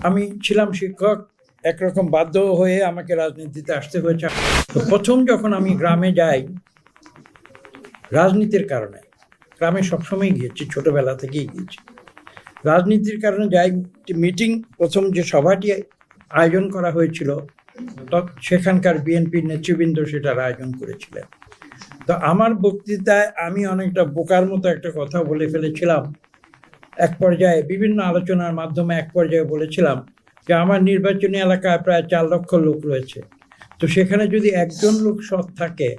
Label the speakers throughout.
Speaker 1: আমি ছিলাম শিক্ষক, একরকম বাধ্য হয়ে আমাকে রাজনীতিতে আসতে হয়েছে। তো প্রথম যখন আমি গ্রামে যাই, রাজনীতির কারণে, গ্রামে সবসময় গিয়েছি, ছোটবেলা থেকেই গিয়েছি, রাজনীতির কারণে যাই। মিটিং, প্রথম যে সভাটি আয়োজন করা হয়েছিল, সেখানকার বিএনপির নেতৃবৃন্দ সেটার আয়োজন করেছিলেন। তো আমার বক্তৃতায় আমি অনেকটা বোকার মতো একটা কথা বলে ফেলেছিলাম। এক পর্যায়ে বিভিন্ন আলোচনার মাধ্যমে এক পর্যায়ে বলেছিলাম যে আমার নির্বাচনী এলাকায় প্রায় 4 লক্ষ লোক রয়েছে, তো সেখানে যদি একজন লোক সৎ থাকে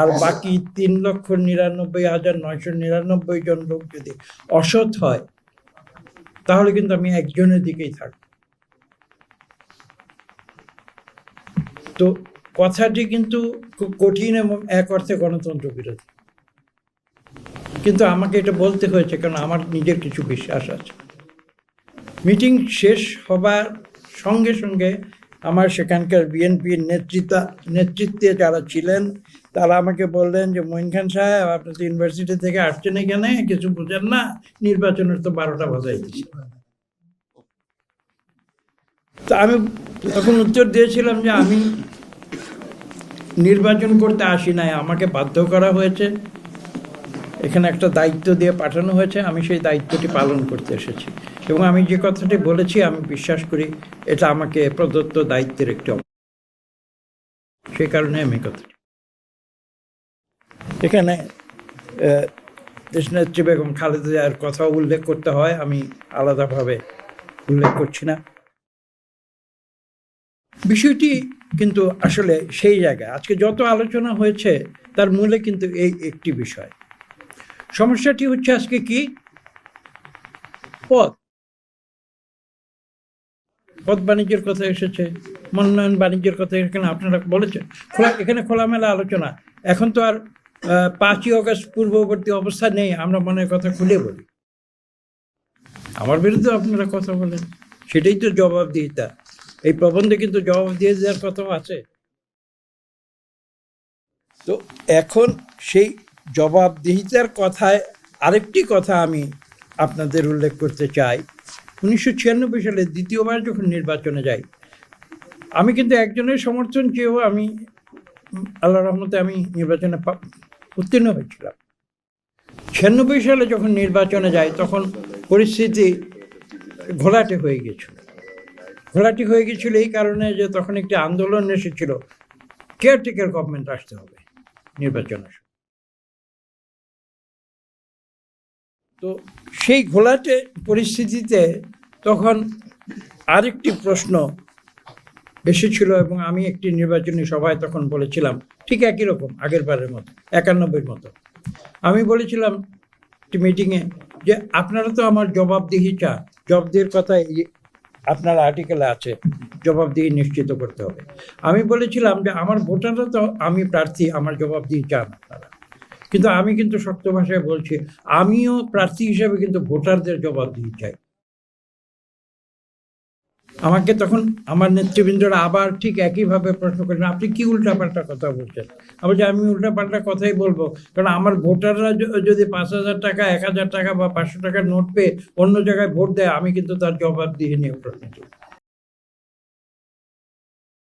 Speaker 1: আর বাকি 3,99,999 জন লোক যদি অসৎ হয়, তাহলে কিন্তু আমি একজনের দিকেই থাকব। তো কথাটি কিন্তু খুব কঠিন এবং এক অর্থে গণতন্ত্র বিরোধী, কিন্তু আমাকে এটা বলতে হয়েছে কারণ আমার নিজের কিছু বিশ্বাস আছে। মিটিং শেষ হবার সঙ্গে সঙ্গে আমার সেখানকার বিএনপির নেতৃত্বে যারা ছিলেন তারা আমাকে বললেন যে মঈন খান সাহেব, আপনি তো ইউনিভার্সিটি থেকে আসছেন এখানে, কিছু বোঝেন না, নির্বাচনের তো 12টা বাজাই দিচ্ছে। তো আমি তখন উত্তর দিয়েছিলাম যে আমি নির্বাচন করতে আসি নাই, আমাকে বাধ্য করা হয়েছে, এখানে একটা দায়িত্ব দিয়ে পাঠানো হয়েছে, আমি সেই দায়িত্বটি পালন করতে এসেছি এবং আমি যে কথাটি বলেছি আমি বিশ্বাস করি এটা আমাকে প্রদত্ত দায়িত্বের একটি অংশ, সেই কারণে আমি কথাটি এখানে দেশনেত্রী বেগম খালেদা জিয়ার কথাও উল্লেখ করতে হয়, আমি আলাদাভাবে উল্লেখ করছি না। বিষয়টি কিন্তু আসলে সেই জায়গায় আজকে যত আলোচনা হয়েছে তার মূলে কিন্তু এই একটি বিষয়। সমস্যাটি হচ্ছে আজকে কি, পথ বাণিজ্যের কথা এসেছে, মনোনয়ন বাণিজ্যের কথা এখানে আপনারা বলেছেন, এখানে খোলামেলা আলোচনা। এখন তো আর 5ই অগস্ট পূর্ববর্তী অবস্থা নেই, আমরা মনের কথা খুলে বলি। আমার বিরুদ্ধে আপনারা কথা বলেন, সেটাই তো জবাবদিহিতা। এই প্রবন্ধে কিন্তু জবাবদিহি দেওয়ার কথাও আছে। তো এখন সেই জবাবদিহিতার কথায় আরেকটি কথা আমি আপনাদের উল্লেখ করতে চাই। 1996 সালে দ্বিতীয়বার যখন নির্বাচনে যাই, আমি কিন্তু একজনের সমর্থন চেয়েও আমি আল্লাহর রহমতে আমি নির্বাচনে উত্তীর্ণ হয়েছিলাম। 96 সালে যখন নির্বাচনে যাই তখন পরিস্থিতি ঘোলাটে হয়ে গেছিল। ঘোলাটে হয়ে গেছিল এই কারণে যে তখন একটি আন্দোলন এসেছিল, কেয়ারটেকার গভর্নমেন্ট আসতে হবে নির্বাচনের। তো সেই ঘোলাটে পরিস্থিতিতে তখন আরেকটি প্রশ্ন এসেছিল এবং আমি একটি নির্বাচনী সভায় তখন বলেছিলাম, ঠিক একই রকম আগের বারের মতো, 91 মতো, আমি বলেছিলাম একটি মিটিংয়ে যে আপনারা তো আমার জবাবদিহি চান, জবাবদিহির কথা আপনার আর্টিকেলে আছে, জবাবদিহি নিশ্চিত করতে হবে। আমি বলেছিলাম যে আমার ভোটাররা তো, আমি প্রার্থী, আমার জবাবদিহি চান আপনারা, কিন্তু আমি কিন্তু শক্ত ভাষায় বলছি আমিও প্রার্থী হিসেবে কিন্তু ভোটারদের জবাবদিহি চাই। আমাকে তখন আমার নেতৃবৃন্দরা আবার ঠিক একইভাবে প্রশ্ন করেন, আপনি কি উল্টাপাল্টা কথা বলছেন? আমি উল্টাপাল্টা কথাই বলবো, কারণ আমার ভোটাররা যদি 5,000 টাকা, 1,000 টাকা বা 500 টাকার নোট পেয়ে অন্য জায়গায় ভোট দেয়, আমি কিন্তু তার জবাবদিহি নিয়ে প্রশ্ন তুলি।